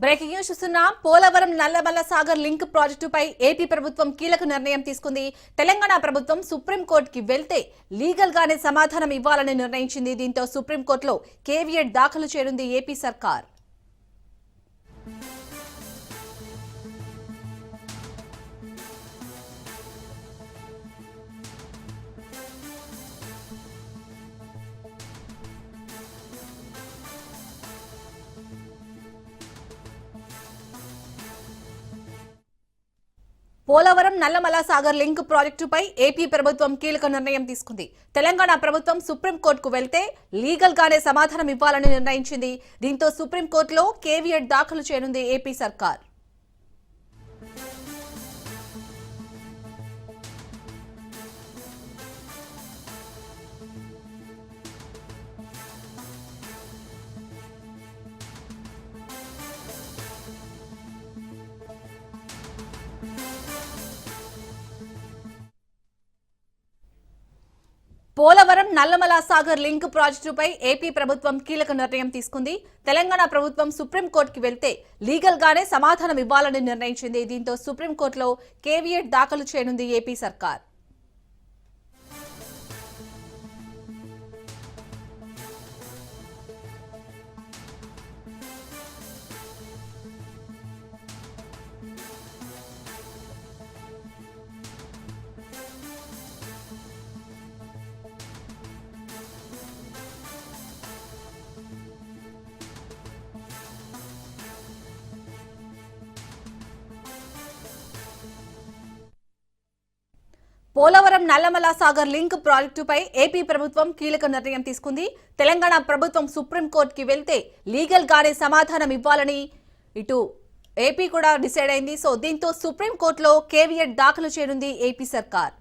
Breaking news చూస్తున్నాం. Polavaram Nallamala Sagar link ప్రాజెక్టుపై AP ప్రభుత్వం కీలక నిర్ణయం తీసుకుంది. తెలంగాణ ప్రభుత్వం సుప్రీంకోర్టుకి వెళ్తే లీగల్ గానే సమాధానం ఇవ్వాలని నిర్ణయించింది. దీంతో సుప్రీంకోర్టులో కేవియట్ దాఖలు చేయనుంది ఏపీ సర్కార్. పోలవరం నల్లమల సాగర్ లింక్ ప్రాజెక్టుపై ఏపీ ప్రభుత్వం కీలక నిర్ణయం తీసుకుంది. తెలంగాణ ప్రభుత్వం సుప్రీంకోర్టుకు వెళ్తే లీగల్ గానే సమాధానం ఇవ్వాలని నిర్ణయించింది. దీంతో సుప్రీంకోర్టులో కేవియట్ దాఖలు చేయనుంది ఏపీ సర్కార్. పోలవరం నల్లమల సాగర్ లింక్ ప్రాజెక్టుపై ఏపీ ప్రభుత్వం కీలక నిర్ణయం తీసుకుంది. తెలంగాణ ప్రభుత్వం సుప్రీంకోర్టుకి వెళ్తే లీగల్ గానే సమాధానం ఇవ్వాలని నిర్ణయించింది. దీంతో సుప్రీంకోర్టులో కేవియట్ దాఖలు చేయనుంది ఏపీ సర్కార్. పోలవరం నల్లమల సాగర్ లింక్ ప్రాజెక్టుపై ఏపీ ప్రభుత్వం కీలక నిర్ణయం తీసుకుంది. తెలంగాణ ప్రభుత్వం సుప్రీంకోర్టుకి వెళ్తే లీగల్ గానే సమాధానం ఇవ్వాలని ఇటు ఏపీ కూడా డిసైడ్ అయింది. సో దీంతో సుప్రీంకోర్టులో కేవియట్ దాఖలు చేయనుంది ఏపీ సర్కార్.